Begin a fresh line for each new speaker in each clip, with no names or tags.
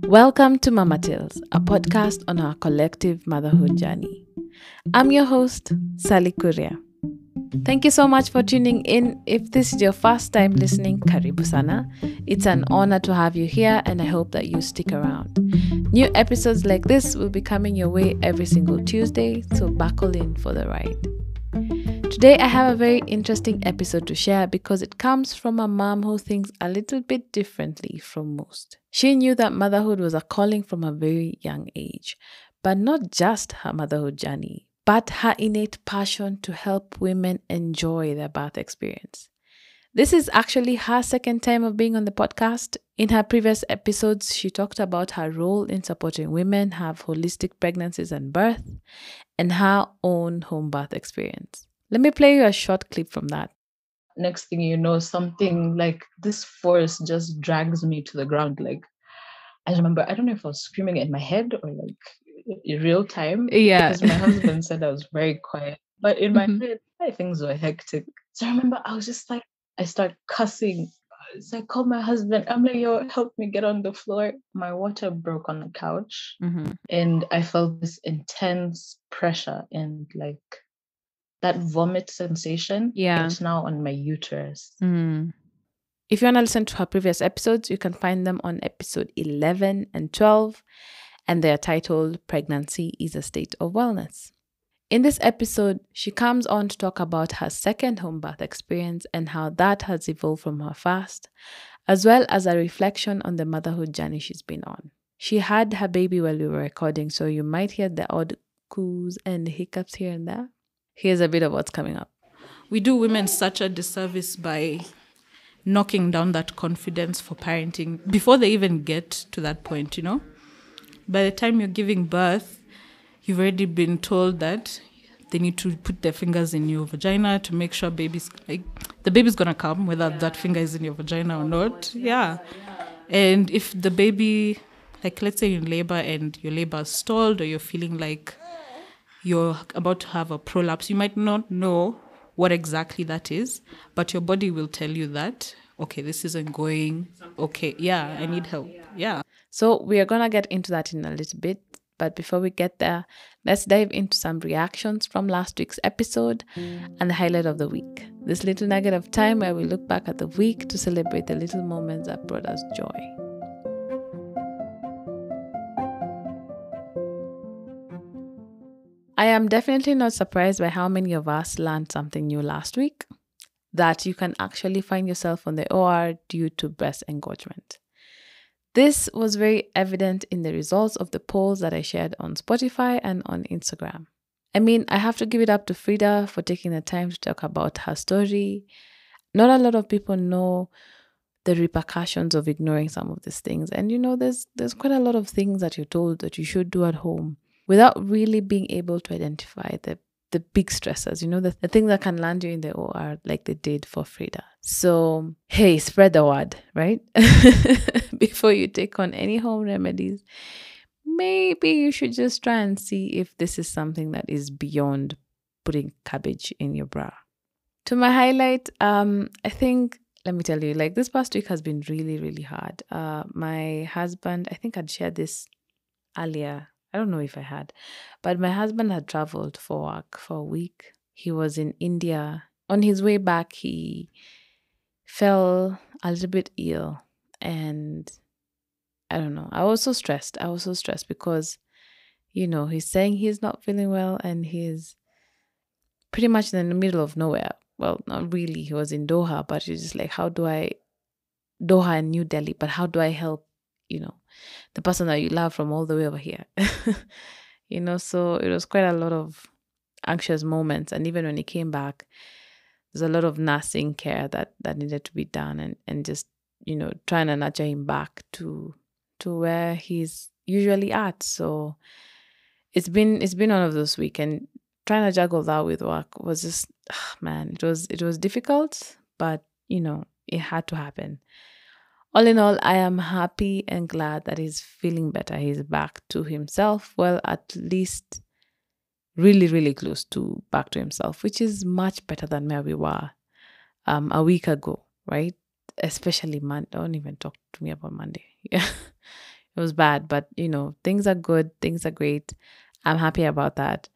Welcome to Mama Tales, a podcast on our collective motherhood journey. I'm your host, Sally Kuria. Thank you so much for tuning in. If this is your first time listening, karibu sana. It's an honor to have you here and I hope that you stick around. New episodes like this will be coming your way every single Tuesday, so buckle in for the ride. Today I have a very interesting episode to share because it comes from a mom who thinks a little bit differently from most. She knew that motherhood was a calling from a very young age, but not just her motherhood journey, but her innate passion to help women enjoy their birth experience. This is actually her second time of being on the podcast. In her previous episodes, she talked about her role in supporting women have holistic pregnancies and birth, and her own home birth experience. Let me play you a short clip from that.
Next thing you know, something like this force just drags me to the ground. Like, I remember, I don't know if I was screaming in my head or like in real time.
Yeah.
Because my husband said I was very quiet. But in my head, things were hectic. So I remember I was just like, I start cussing. So I called my husband. I'm like, yo, help me get on the floor. My water broke on the couch. And I felt this intense pressure and like that vomit sensation.
Yeah.
It's now on my uterus.
If you want to listen to her previous episodes, you can find them on episode 11 and 12, and they are titled Pregnancy is a State of Wellness. In this episode, she comes on to talk about her second home birth experience and how that has evolved from her first, as well as a reflection on the motherhood journey she's been on. She had her baby while we were recording, so you might hear the odd coos and hiccups here and there. Here's a bit of what's coming up.
We do women such a disservice by knocking down that confidence for parenting before they even get to that point, you know? By the time you're giving birth, you've already been told that they need to put their fingers in your vagina to make sure the baby's gonna come, whether that finger is in your vagina or not. Yeah. And if the baby, like let's say you're in labor and your labor is stalled or you're feeling like you're about to have a prolapse, you might not know what exactly that is, but your body will tell you that, okay, this isn't going, okay, yeah, I need help, yeah.
So we are going to get into that in a little bit, but before we get there, let's dive into some reactions from last week's episode and the highlight of the week. This little nugget of time where we look back at the week to celebrate the little moments that brought us joy. I am definitely not surprised by how many of us learned something new last week, that you can actually find yourself on the OR due to breast engorgement. This was very evident in the results of the polls that I shared on Spotify and on Instagram. I mean, I have to give it up to Frida for taking the time to talk about her story. Not a lot of people know the repercussions of ignoring some of these things. And you know, there's quite a lot of things that you're told that you should do at home without really being able to identify the big stressors, you know, the things that can land you in the OR like they did for Frida. So, hey, spread the word, right? Before you take on any home remedies, maybe you should just try and see if this is something that is beyond putting cabbage in your bra. To my highlight, I think, let me tell you, like this past week has been really, really hard. My husband, I think I'd shared this earlier. I don't know if I had, but my husband had traveled for work for a week. He was in India. On his way back, he fell a little bit ill. And I don't know. I was so stressed because, you know, he's saying he's not feeling well and he's pretty much in the middle of nowhere. Well, not really. He was in Doha, but he's just like, Doha and New Delhi, but how do I help, you know, the person that you love from all the way over here? You know, so it was quite a lot of anxious moments. And even when he came back, there's a lot of nursing care that needed to be done and just, you know, trying to nurture him back to where he's usually at. So it's been one of those weeks, and trying to juggle that with work was just, man, it was difficult, but you know, it had to happen. All in all, I am happy and glad that he's feeling better. He's back to himself. Well, at least really, really close to back to himself, which is much better than where we were a week ago, right? Especially Monday. Don't even talk to me about Monday. Yeah. It It was bad, but things are good, things are great. I'm happy about that.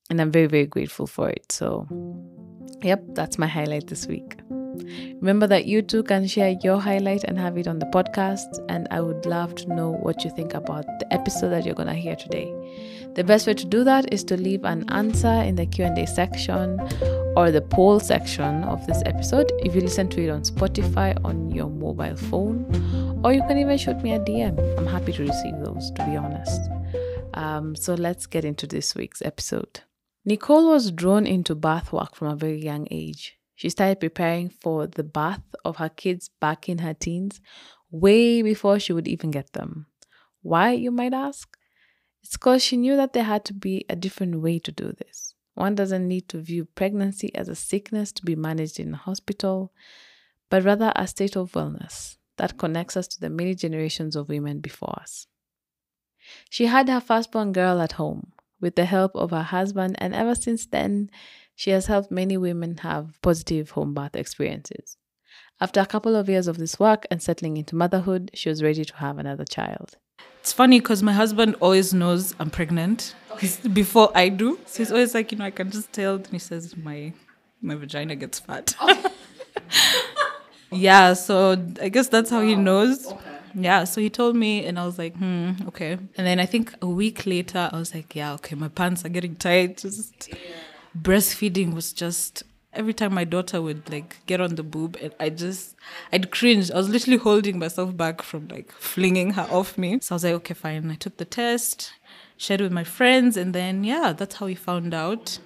And I'm very, very grateful for it. So, yep, that's my highlight this week. Remember that you too can share your highlight and have it on the podcast. And I would love to know what you think about the episode that you're going to hear today. The best way to do that is to leave an answer in the Q&A section or the poll section of this episode if you listen to it on Spotify on your mobile phone, or you can even shoot me a DM. I'm happy to receive those, to be honest. So let's get into this week's episode. Nicole was drawn into bath work from a very young age. She started preparing for the birth of her kids back in her teens, way before she would even get them. Why, you might ask? It's because she knew that there had to be a different way to do this. One doesn't need to view pregnancy as a sickness to be managed in a hospital, but rather a state of wellness that connects us to the many generations of women before us. She had her firstborn girl at home with the help of her husband, and ever since then, she has helped many women have positive home birth experiences. After a couple of years of this work and settling into motherhood, she was ready to have another child.
It's funny because my husband always knows I'm pregnant before I do. So he's always like, I can just tell. And he says my vagina gets fat. Yeah, so I guess that's how he knows. Okay. Yeah, so he told me and I was like, okay. And then I think a week later, I was like, yeah, okay, my pants are getting tight. Breastfeeding was just... Every time my daughter would get on the boob, I'd cringe. I was literally holding myself back from flinging her off me. So I was like, okay, fine. I took the test, shared with my friends, and then, that's how we found out.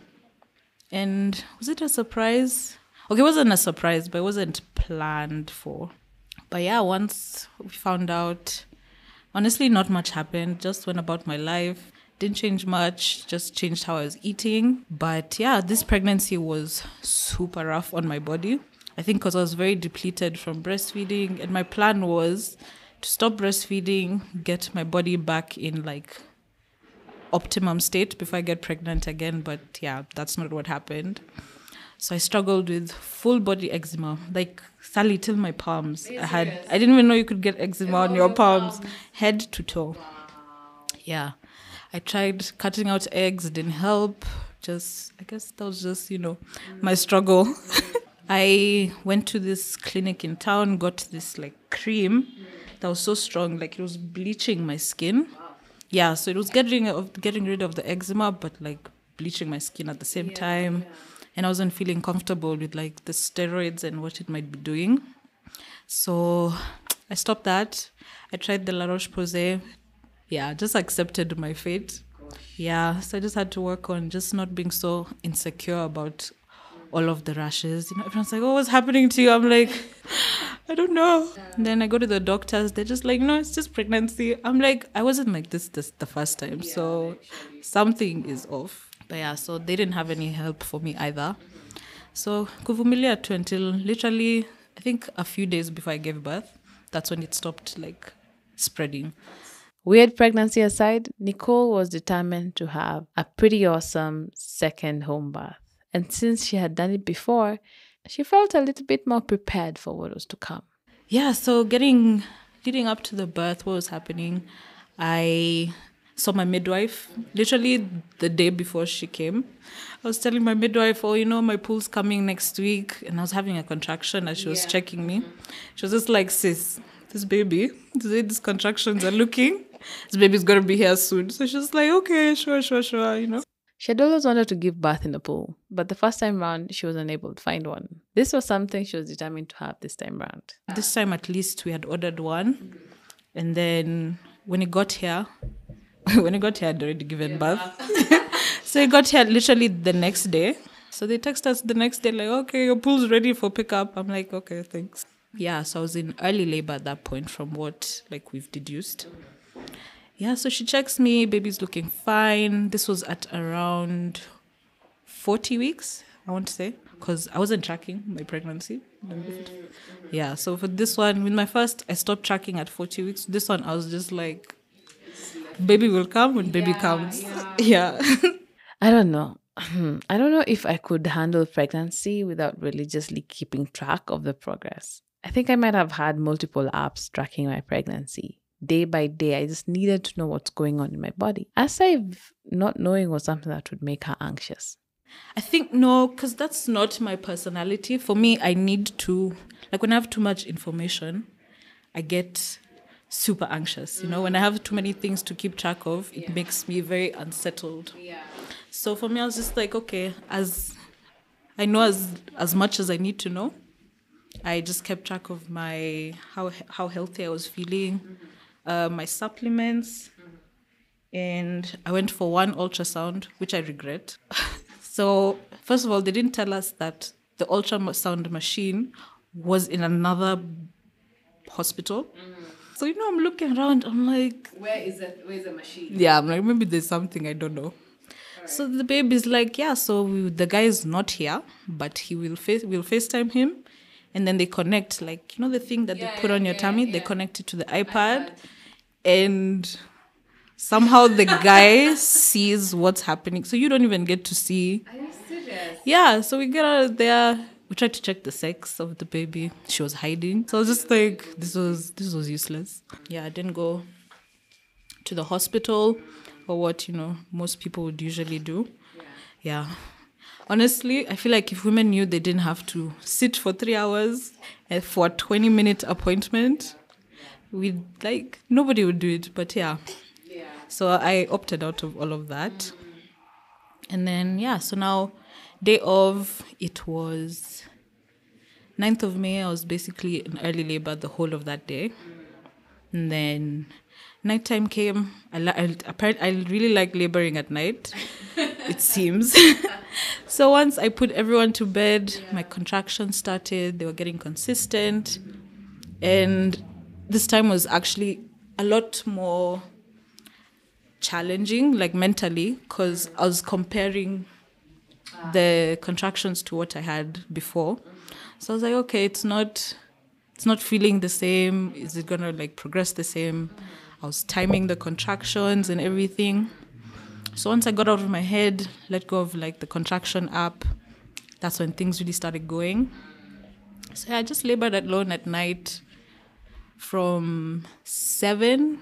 And was it a surprise? Okay, it wasn't a surprise, but it wasn't planned for. But once we found out, honestly, not much happened. Just went about my life. Didn't change much, just changed how I was eating. But this pregnancy was super rough on my body. I think because I was very depleted from breastfeeding. And my plan was to stop breastfeeding, get my body back in optimum state before I get pregnant again. But that's not what happened. So I struggled with full body eczema, Sally, till my palms. I didn't even know you could get eczema on your palms, head to toe. Yeah. I tried cutting out eggs, it didn't help. I guess that was just, my struggle. I went to this clinic in town, got this cream that was so strong, it was bleaching my skin. Yeah, so it was getting rid of the eczema, but bleaching my skin at the same time. And I wasn't feeling comfortable with the steroids and what it might be doing. So I stopped that. I tried the La Roche-Posay. Yeah, just accepted my fate. Yeah, so I just had to work on just not being so insecure about all of the rashes. Everyone's like, oh, what's happening to you? I'm like, I don't know. And then I go to the doctors. They're just like, no, it's just pregnancy. I'm like, I wasn't like this the first time. So something is off. But so they didn't have any help for me either. So kuvumilia tu until literally, I think a few days before I gave birth. That's when it stopped spreading.
Weird pregnancy aside, Nicole was determined to have a pretty awesome second home birth. And since she had done it before, she felt a little bit more prepared for what was to come.
Yeah, so leading up to the birth, what was happening, I saw my midwife literally the day before she came. I was telling my midwife, my pool's coming next week. And I was having a contraction as she was checking me. She was just like, sis, this baby, the way these contractions are looking, this baby's going to be here soon. So she's like, okay, sure.
She had always wanted to give birth in a pool, but the first time round, she was unable to find one. This was something she was determined to have this time round.
This time, at least, we had ordered one. And then when it got here, I'd already given birth. So it got here literally the next day. So they text us the next day, okay, your pool's ready for pickup. I'm like, okay, thanks. Yeah, so I was in early labor at that point from what we've deduced. Yeah, so she checks me, baby's looking fine. This was at around 40 weeks, I want to say, because I wasn't tracking my pregnancy. Yeah, so for this one, with my first, I stopped tracking at 40 weeks. This one, I was just like, baby will come when baby comes. Yeah.
I don't know. I don't know if I could handle pregnancy without religiously keeping track of the progress. I think I might have had multiple apps tracking my pregnancy. day by day. I just needed to know what's going on in my body. As if not knowing was something that would make her anxious.
I think no, because that's not my personality. For me, I need to, like when I have too much information, I get super anxious. You know, when I have too many things to keep track of, it makes me very unsettled.
Yeah.
So for me, I was just like, okay, as I know as much as I need to know. I just kept track of my how healthy I was feeling, my supplements, and I went for one ultrasound, which I regret. So first of all, they didn't tell us that the ultrasound machine was in another hospital. So I'm looking around. I'm like,
Where is the machine?
yeah, I'm like, maybe there's something I don't know. So the baby's like, yeah, so the guy is not here, but we'll FaceTime him. And then they connect, like, the thing that they put on your tummy, they connect it to the iPad. And somehow the guy sees what's happening. So you don't even get to see.
Are you serious?
Yeah, so we get out of there. We tried to check the sex of the baby. She was hiding. So I was just like, this was useless. Yeah, I didn't go to the hospital or what, most people would usually do. Yeah. Honestly, I feel like if women knew they didn't have to sit for 3 hours for a 20-minute appointment, nobody would do it. But yeah. So I opted out of all of that. And then, so now, day of, it was 9th of May. I was basically in early labor the whole of that day. And then nighttime came. I really like laboring at night, it seems. So once I put everyone to bed, my contractions started. They were getting consistent. And this time was actually a lot more challenging, like mentally, because I was comparing the contractions to what I had before. So I was like, okay, it's not feeling the same. Is it gonna progress the same? I was timing the contractions and everything. So once I got out of my head, let go of the contraction app, that's when things really started going. So I just labored alone at night from 7,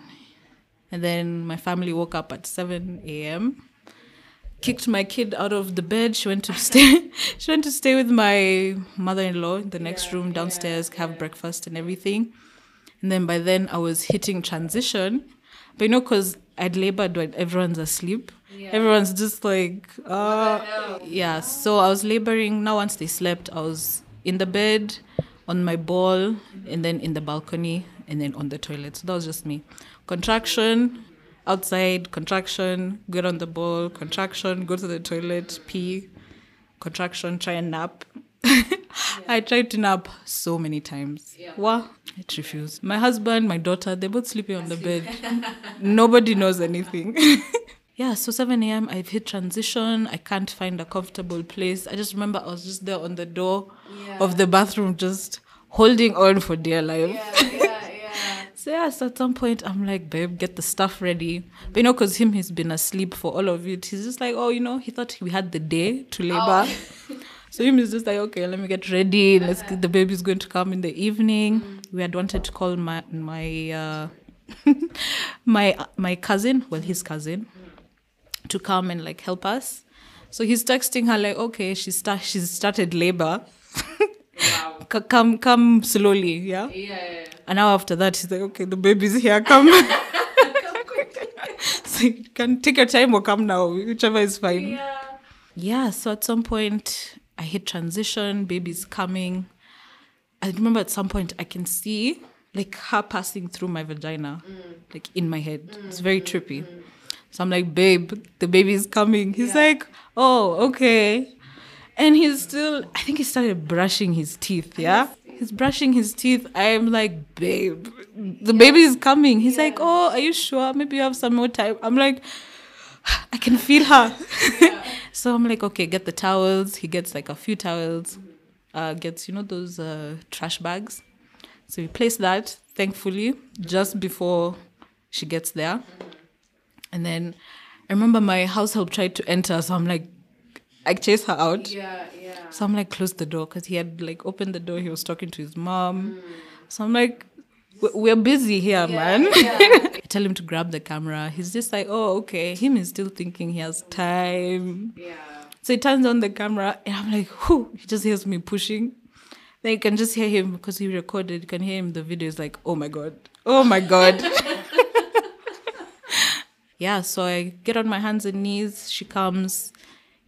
and then my family woke up at 7 a.m. Kicked my kid out of the bed. She went to stay. She went to stay with my mother-in-law in the next room downstairs, have breakfast and everything. And then by then I was hitting transition, but because I'd labored when everyone's asleep. Everyone's just like, yeah. So I was laboring. Now once they slept, I was in the bed, on my ball, and then in the balcony, and then on the toilet. So that was just me. Contraction, outside, contraction, get on the ball, contraction, go to the toilet, pee, contraction, try and nap. I tried to nap so many times. Wow, it refused. My husband, my daughter, they're both sleeping on the bed. Nobody knows anything. Yeah, so 7 a.m. I've hit transition. I can't find a comfortable place. I just remember I was just there on the door of the bathroom, just holding on for dear life. So at some point, I'm like, babe, get the stuff ready. But because he's been asleep for all of it. He's just like, he thought we had the day to labor. So he's just like, okay, let me get ready. The baby's going to come in the evening. We had wanted to call my my cousin, his cousin, to come and help us. So he's texting her okay, she's started labor. Wow. Come slowly, yeah? Yeah. And now after that, he's like, okay, the baby's here, come. Come quickly. So you can take your time or come now, whichever is fine. Yeah, so at some point, I hit transition, baby's coming. I remember at some point, I can see her passing through my vagina, in my head. It's very trippy. So I'm like, babe, the baby's coming. He's like, oh, okay. And he's still, I think he started brushing his teeth, yeah? He's brushing his teeth. I'm like, babe, the baby is coming. He's like, oh, are you sure? Maybe you have some more time. I'm like, I can feel her. So I'm like, okay, get the towels. He gets a few towels. Gets, those trash bags. So we place that, thankfully, just before she gets there. And then I remember my house help tried to enter. So I'm like, I chased her out. So I'm like, close the door. Because he had opened the door. He was talking to his mom. So I'm like, we're busy here, man. I tell him to grab the camera. He's just like, oh, okay. Him is still thinking he has time. So he turns on the camera and I'm like, whoo, he just hears me pushing. Then you can just hear him because he recorded. You can hear him. The video is like, oh my God. Oh my God. Yeah, so I get on my hands and knees. She comes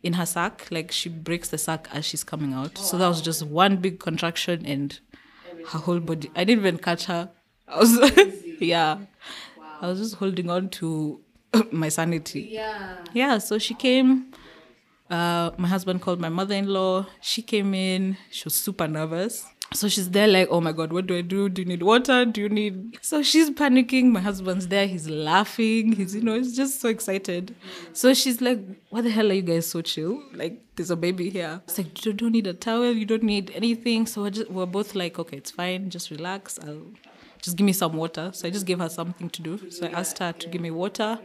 in her sack. Like she breaks the sack as she's coming out. So that was just one big contraction and her whole body. I didn't even catch her. I was, yeah. I was just holding on to my sanity. Yeah, so she came. My husband called my mother-in-law. She came in. She was super nervous. So she's there like, oh my God, what do I do? Do you need water? Do you need... So she's panicking. My husband's there. He's laughing. He's just so excited. So she's like, what the hell are you guys so chill? Like, there's a baby here. It's like, you don't need a towel. You don't need anything. So we're both like, okay, it's fine. Just relax. Just give me some water. So I just gave her something to do. So I asked her to give me water.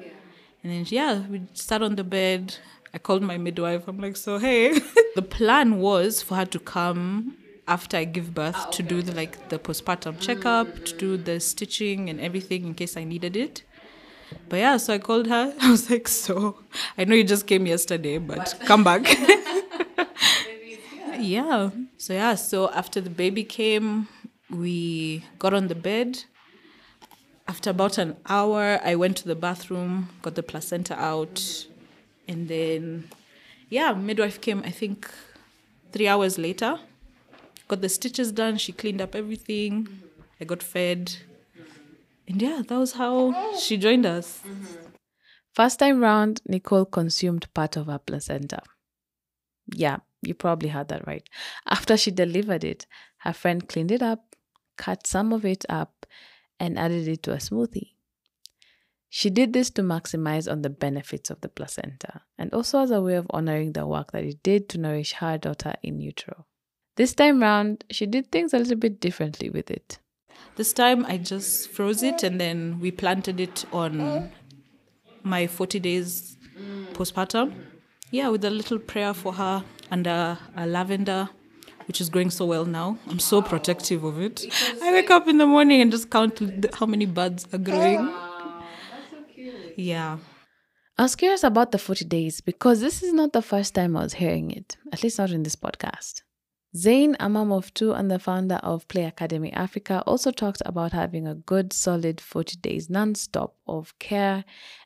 And then, we sat on the bed. I called my midwife. I'm like, so, hey. The plan was for her to come after I give birth to do the postpartum checkup, to do the stitching and everything in case I needed it. But so I called her. I was like, so, I know you just came yesterday, but come back. So after the baby came, we got on the bed. After about an hour, I went to the bathroom, got the placenta out, and then, midwife came, I think, 3 hours later. Got the stitches done, she cleaned up everything, I got fed. And that was how she joined us.
First time round, Nicole consumed part of her placenta. Yeah, you probably heard that right. After she delivered it, her friend cleaned it up, cut some of it up, and added it to a smoothie. She did this to maximize on the benefits of the placenta and also as a way of honoring the work that it did to nourish her daughter in utero. This time round, she did things a little bit differently with it.
This time, I just froze it and then we planted it on my 40 days postpartum. With a little prayer for her under a lavender, which is growing so well now. I'm so protective of it. I wake up in the morning and just count how many buds are growing. Yeah.
I was curious about the 40 days because this is not the first time I was hearing it, at least not in this podcast. Zain, a mom of two and the founder of Play Academy Africa, also talked about having a good, solid 40 days non-stop of care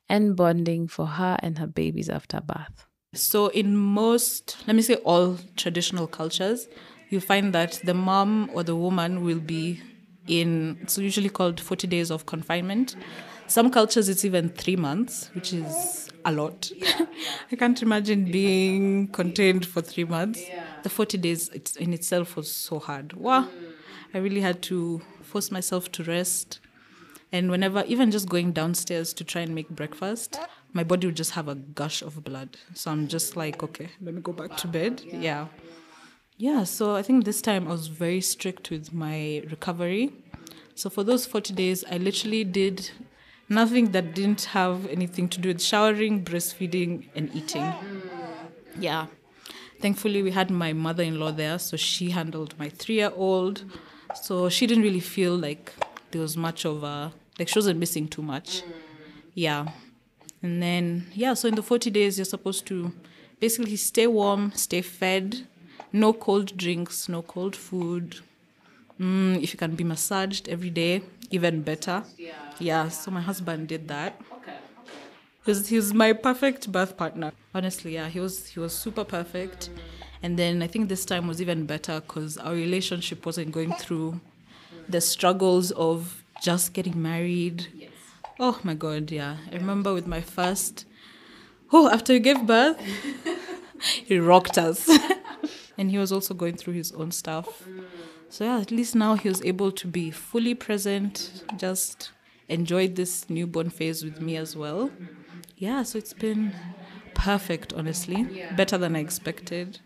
and bonding for her and her babies after birth.
So in most, let me say all traditional cultures, you find that the mom or the woman will be it's usually called 40 days of confinement. Some cultures, it's even 3 months, which is a lot. I can't imagine being contained for 3 months. The 40 days in itself was so hard. Wow. I really had to force myself to rest. And whenever, even just going downstairs to try and make breakfast, my body would just have a gush of blood. So I'm just like, okay, let me go back to bed. So I think this time I was very strict with my recovery. So for those 40 days, I literally did nothing that didn't have anything to do with showering, breastfeeding, and eating. Thankfully, we had my mother-in-law there, so she handled my 3-year-old. So she didn't really feel like there was much of she wasn't missing too much. And then, so in the 40 days, you're supposed to basically stay warm, stay fed, no cold drinks, no cold food. If you can be massaged every day, even better. So my husband did that. He was my perfect birth partner. Honestly, he was super perfect. And then I think this time was even better because our relationship wasn't going through the struggles of just getting married. Yes. Oh my God, I remember with my first, after he gave birth, he rocked us. And he was also going through his own stuff. So at least now he was able to be fully present, just enjoyed this newborn phase with me as well. So it's been perfect, honestly. Better than I expected.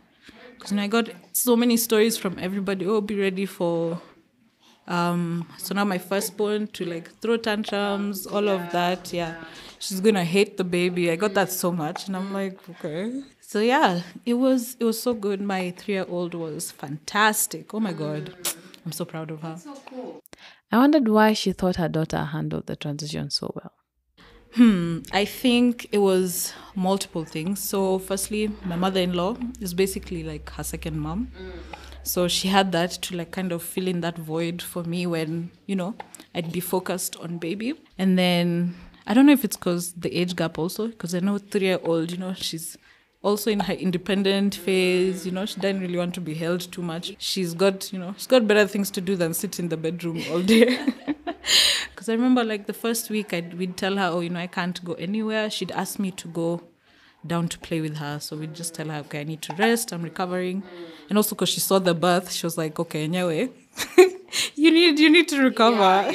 Because I got so many stories from everybody. Be ready for... so now my firstborn to throw tantrums, all of that. She's going to hate the baby. I got that so much. And I'm like, okay. So it was so good. My 3-year-old was fantastic. Oh my God. I'm so proud of her.
So cool. I wondered why she thought her daughter handled the transition so well.
I think it was multiple things. So, firstly, my mother-in-law is basically like her second mom. So she had that to like kind of fill in that void for me when, I'd be focused on baby. And then I don't know if it's because the age gap also, because I know 3-year-old, she's also in her independent phase, she doesn't really want to be held too much. She's got better things to do than sit in the bedroom all day. Because I remember like the first week we'd tell her, I can't go anywhere. She'd ask me to go down to play with her. So we'd just tell her, okay, I need to rest, I'm recovering. And also because she saw the birth, she was like, okay, anyway, you need to recover.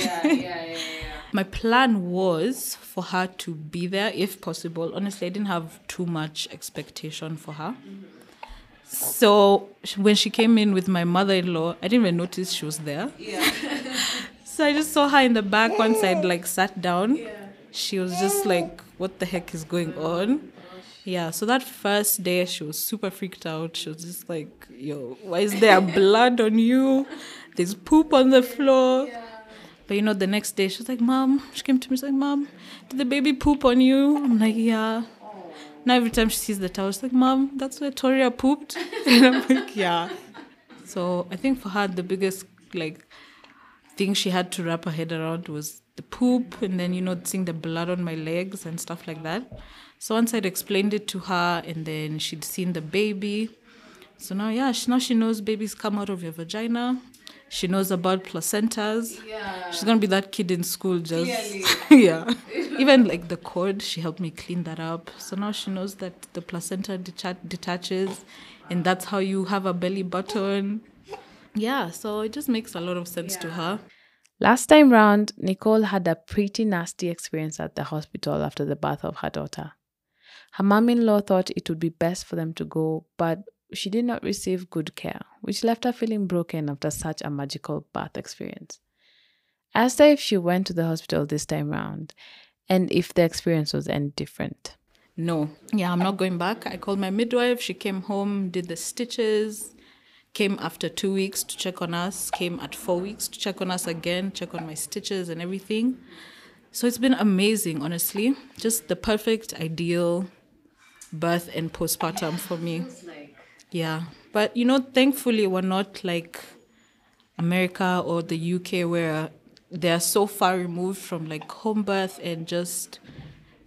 My plan was for her to be there if possible. Honestly, I didn't have too much expectation for her. So when she came in with my mother-in-law, I didn't even notice she was there. So I just saw her in the back once I'd like sat down. She was just like, what the heck is going on? Yeah, so that first day, she was super freaked out. She was just like, yo, why is there blood on you? There's poop on the floor. But the next day, she was like, Mom, she came to me, she's like, Mom, did the baby poop on you? I'm like, yeah. Now every time she sees the towel, she's like, Mom, that's where Toria pooped? And I'm like, yeah. So I think for her, the biggest thing she had to wrap her head around was the poop and then, seeing the blood on my legs and stuff like that. So once I'd explained it to her and then she'd seen the baby. So now she knows babies come out of your vagina. She knows about placentas. Yeah. She's going to be that kid in school just... yeah. Even like the cord, she helped me clean that up. So now she knows that the placenta detaches and that's how you have a belly button. Yeah, so it just makes a lot of sense to her.
Last time round, Nicole had a pretty nasty experience at the hospital after the birth of her daughter. Her mom-in-law thought it would be best for them to go, but she did not receive good care, which left her feeling broken after such a magical birth experience. I asked her if she went to the hospital this time round and if the experience was any different.
No. Yeah, I'm not going back. I called my midwife. She came home, did the stitches, came after 2 weeks to check on us, came at 4 weeks to check on us again, check on my stitches and everything. So it's been amazing, honestly. Just the perfect, ideal birth and postpartum for me. Yeah. But, thankfully, we're not like America or the UK where they're so far removed from like home birth and just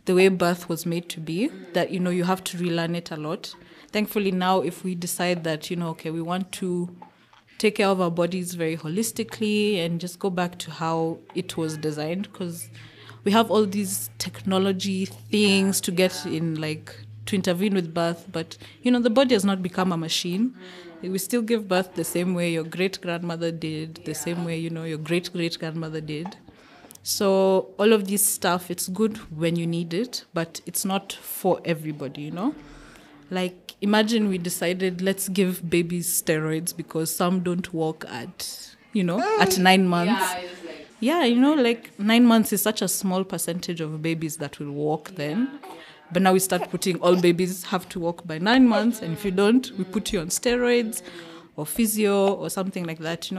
the way birth was made to be that, you have to relearn it a lot. Thankfully now, if we decide that, okay, we want to take care of our bodies very holistically and just go back to how it was designed, because we have all these technology things to get in, to intervene with birth, but, the body has not become a machine. We still give birth the same way your great-grandmother did, the same way, your great-great-grandmother did. So all of this stuff, it's good when you need it, but it's not for everybody, Imagine we decided, let's give babies steroids because some don't walk at 9 months. Yeah, 9 months is such a small percentage of babies that will walk then. But now we start putting all babies have to walk by 9 months. And if you don't, we put you on steroids or physio or something like that,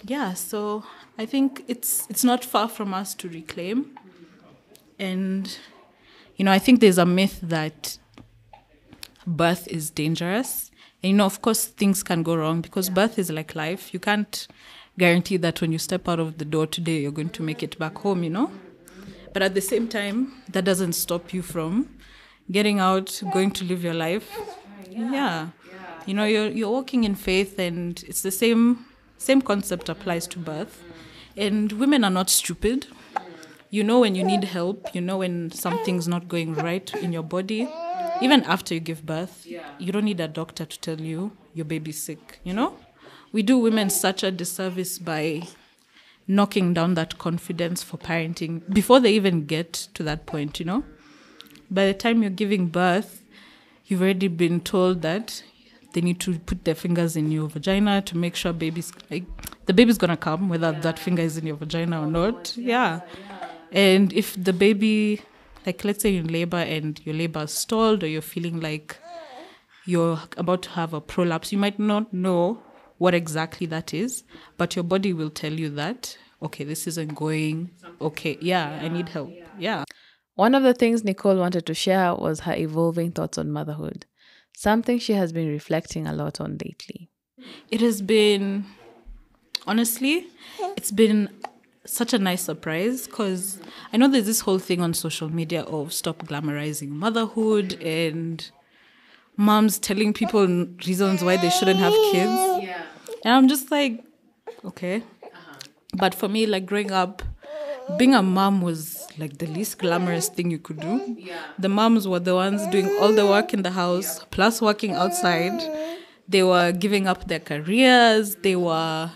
Yeah, so I think it's not far from us to reclaim. And, I think there's a myth that birth is dangerous. And, of course, things can go wrong because birth is like life. You can't guarantee that when you step out of the door today, you're going to make it back home, But at the same time, that doesn't stop you from getting out, going to live your life. Yeah. You're walking in faith and it's the same concept applies to birth. And women are not stupid. When you need help, when something's not going right in your body. Even after you give birth, you don't need a doctor to tell you your baby's sick, We do women such a disservice by knocking down that confidence for parenting before they even get to that point, By the time you're giving birth, you've already been told that they need to put their fingers in your vagina to make sure the baby's going to come, whether that finger is in your vagina or not. Yeah. And if the baby... let's say you're in labor and your labor is stalled or you're feeling like you're about to have a prolapse, you might not know what exactly that is, but your body will tell you that, okay, this isn't going, okay, yeah, I need help. Yeah.
One of the things Nicole wanted to share was her evolving thoughts on motherhood, something she has been reflecting a lot on lately.
It has been, honestly, it's been such a nice surprise because I know there's this whole thing on social media of stop glamorizing motherhood and moms telling people reasons why they shouldn't have kids.
Yeah.
And I'm just like, okay. But for me, like growing up, being a mom was like the least glamorous thing you could do.
Yeah.
The moms were the ones doing all the work in the house, plus working outside. They were giving up their careers. They were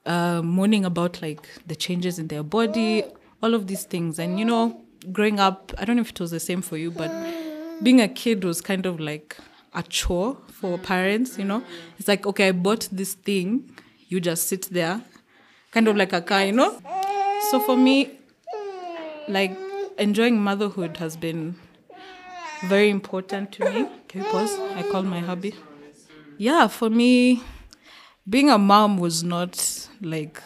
moaning about like the changes in their body, all of these things. And you know, growing up, I don't know if it was the same for you, but being a kid was kind of like a chore for parents, you know. It's like, okay, I bought this thing, you just sit there, kind of like a car, you know. So for me, like enjoying motherhood has been very important to me. Can you pause? I called my hubby. Yeah, for me, being a mom was not like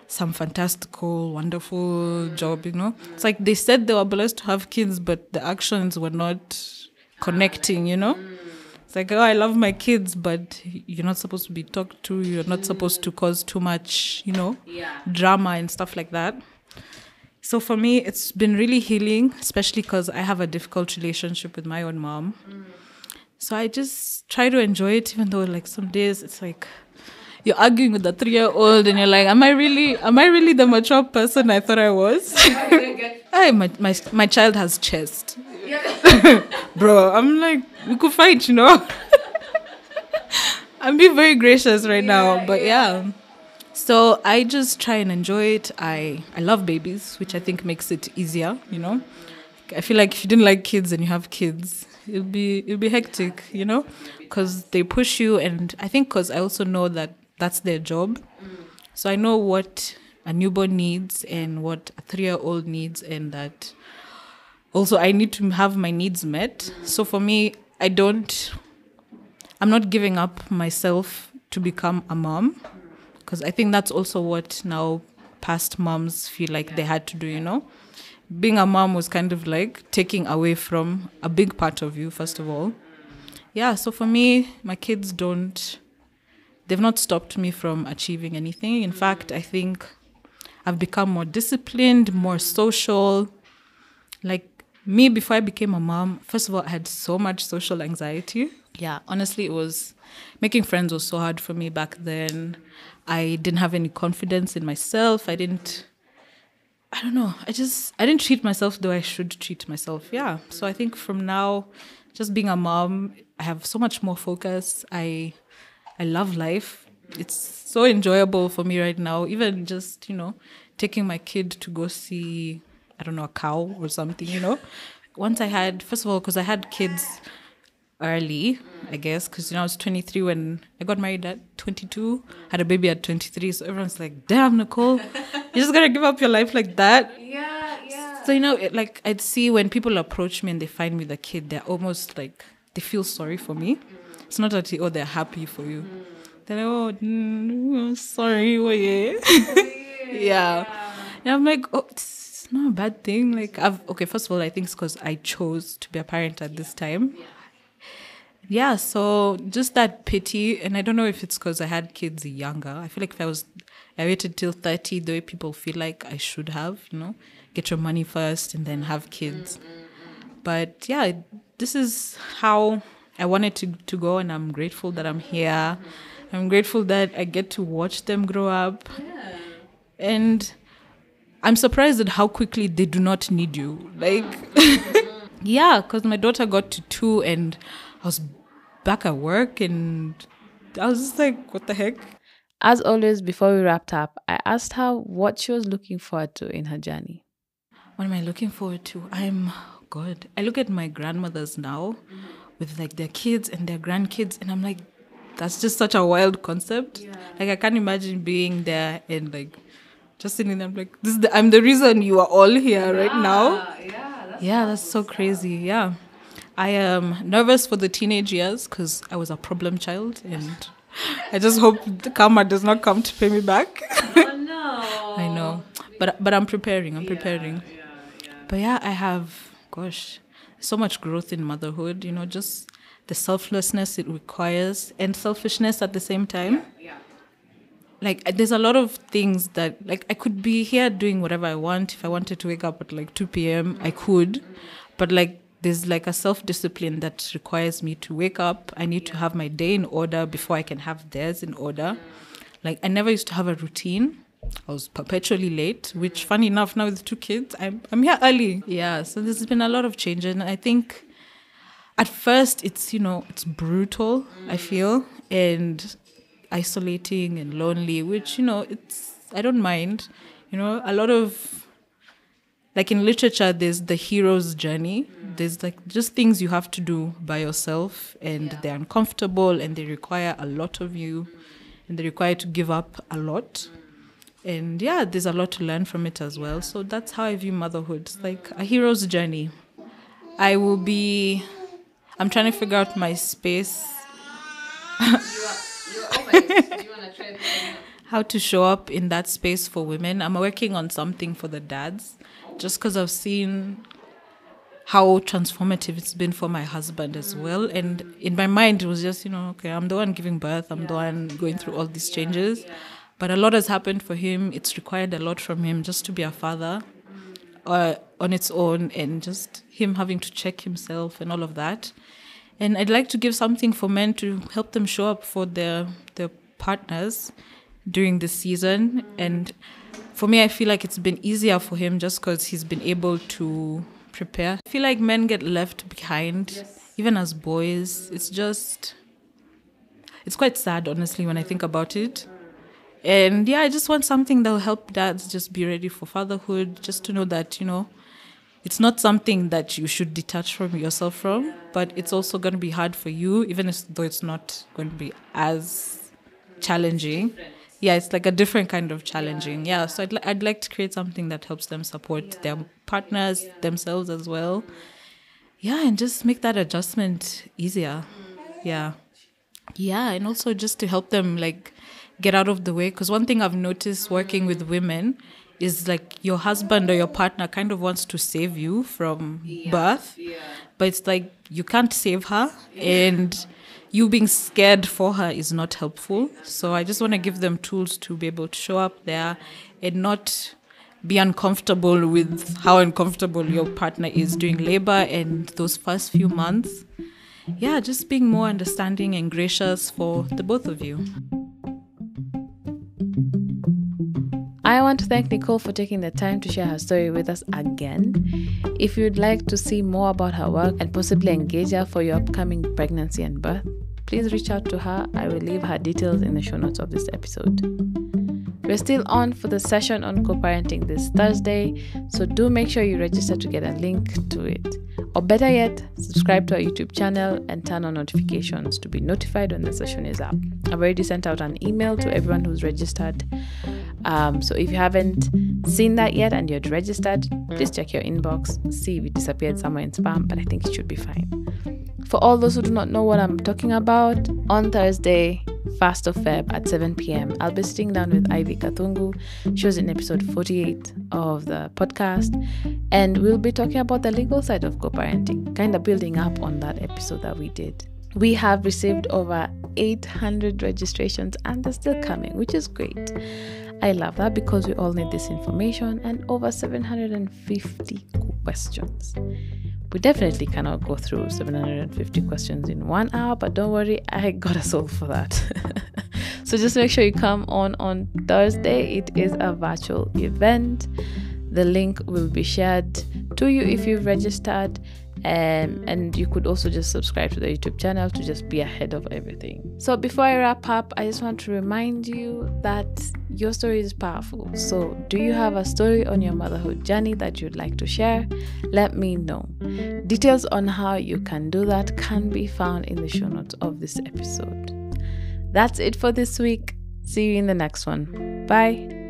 some fantastical, wonderful job, you know. It's like they said they were blessed to have kids, but the actions were not connecting, you know. It's like, oh, I love my kids, but you're not supposed to be talked to. You're not supposed to cause too much, you know, drama and stuff like that. So for me, it's been really healing, especially because I have a difficult relationship with my own mom. So I just try to enjoy it, even though like some days it's like you're arguing with a 3-year-old and you're like, am I really the mature person I thought I was? Hey, my child has chest. Bro, I'm like, we could fight, you know? I'm being very gracious right now, but yeah. So I just try and enjoy it. I love babies, which I think makes it easier, you know? I feel like if you didn't like kids and you have kids, it'll be hectic, you know? Because they push you, and I think because I also know that that's their job. So I know what a newborn needs and what a 3-year-old needs, and that also I need to have my needs met. So for me, I'm not giving up myself to become a mom, because I think that's also what now past moms feel like they had to do, you know? Being a mom was kind of like taking away from a big part of you, first of all. Yeah, so for me, my kids they've not stopped me from achieving anything. In fact, I think I've become more disciplined, more social. Like me, before I became a mom, first of all, I had so much social anxiety. Yeah, honestly, making friends was so hard for me back then. I didn't have any confidence in myself. I didn't treat myself the way I should treat myself. Yeah. So I think from now, just being a mom, I have so much more focus. I love life. It's so enjoyable for me right now. Even just, you know, taking my kid to go see, I don't know, a cow or something, you know. First of all, because I had kids early, I guess, because, you know, I was 23 when I got married at 22, had a baby at 23. So everyone's like, damn, Nicole, you just got to give up your life like that. Yeah. So, you know, like I'd see when people approach me and they find me the kid, they're almost like, they feel sorry for me. It's not that, they're happy for you. They're like, sorry, oh, yeah. Yeah. And I'm like, oh, it's not a bad thing. Like, first of all, I think it's because I chose to be a parent at this time. Yeah, so just that pity, and I don't know if it's because I had kids younger. I feel like I waited till 30, the way people feel like I should have, you know, get your money first and then have kids. But yeah, this is how I wanted to go, and I'm grateful that I'm here. I'm grateful that I get to watch them grow up. Yeah. And I'm surprised at how quickly they do not need you. Like, yeah, because my daughter got to 2 and I was back at work and I was just like, what the heck?
As always, before we wrapped up, I asked her what she was looking forward to in her journey.
What am I looking forward to? I look at my grandmothers now with like their kids and their grandkids, and I'm like, that's just such a wild concept. Yeah. Like, I can't imagine being there and like just sitting there. I'm like, I'm the reason you are all here right now. Yeah, that's so crazy. Yeah. I am nervous for the teenage years because I was a problem child and I just hope the karma does not come to pay me back.
Oh no.
I know. But I'm preparing. I'm preparing. But yeah, I have, gosh, so much growth in motherhood, just the selflessness it requires and selfishness at the same time. Like, there's a lot of things that, like, I could be here doing whatever I want. If I wanted to wake up at like 2 p.m., I could. But like, there's like a self-discipline that requires me to wake up. I need to have my day in order before I can have theirs in order. Like, I never used to have a routine. I was perpetually late, which, funny enough, now with 2 kids, I'm here early. Yeah, so there's been a lot of change. And I think at first it's, it's brutal, I feel, and isolating and lonely, which, I don't mind. A lot of, like in literature, there's the hero's journey. There's like just things you have to do by yourself, and they're uncomfortable, and they require a lot of you, and they require to give up a lot. And yeah, there's a lot to learn from it as well. So that's how I view motherhood. It's like a hero's journey. I'm trying to figure out my space. How to show up in that space for women. I'm working on something for the dads, just because I've seen how transformative it's been for my husband as well. And in my mind, it was just, okay, I'm the one giving birth. I'm the one going through all these changes. But a lot has happened for him. It's required a lot from him just to be a father on its own, and just him having to check himself and all of that. And I'd like to give something for men to help them show up for their partners during the season. And for me, I feel like it's been easier for him just because he's been able to prepare. I feel like men get left behind, even as boys. It's quite sad, honestly, when I think about it. And yeah, I just want something that will help dads just be ready for fatherhood, just to know that, it's not something that you should detach from yourself from, but it's also going to be hard for you, even though it's not going to be as challenging. Yeah, it's like a different kind of challenging. Yeah, so I'd like to create something that helps them support their partners, themselves as well. Yeah, and just make that adjustment easier. Yeah. Yeah, and also just to help them, like, get out of the way. Because one thing I've noticed working with women is, like, your husband or your partner kind of wants to save you from birth. But it's like, you can't save her. And you being scared for her is not helpful. So I just want to give them tools to be able to show up there and not be uncomfortable with how uncomfortable your partner is during labor and those first few months. Yeah, just being more understanding and gracious for the both of you.
I want to thank Nicole for taking the time to share her story with us again. If you'd like to see more about her work and possibly engage her for your upcoming pregnancy and birth, please reach out to her. I will leave her details in the show notes of this episode. We're still on for the session on co-parenting this Thursday, so do make sure you register to get a link to it. Or better yet, subscribe to our YouTube channel and turn on notifications to be notified when the session is up. I've already sent out an email to everyone who's registered. So if you haven't seen that yet and you're registered, please check your inbox, see if it disappeared somewhere in spam, but I think it should be fine. For all those who do not know what I'm talking about, on Thursday, 1st of Feb at 7 p.m. I'll be sitting down with Ivy Kathungu. She was in episode 48 of the podcast, and we'll be talking about the legal side of co-parenting, kind of building up on that episode that we did. We have received over 800 registrations and they're still coming, which is great. I love that because we all need this information, and over 750 questions. We definitely cannot go through 750 questions in 1 hour, but don't worry, I got a soul for that. So just make sure you come on Thursday. It is a virtual event. The link will be shared to you if you've registered, and you could also just subscribe to the YouTube channel to just be ahead of everything. So before I wrap up, I just want to remind you that your story is powerful. So do you have a story on your motherhood journey that you'd like to share? Let me know. Details on how you can do that can be found in the show notes of this episode. That's it for this week. See you in the next one. Bye.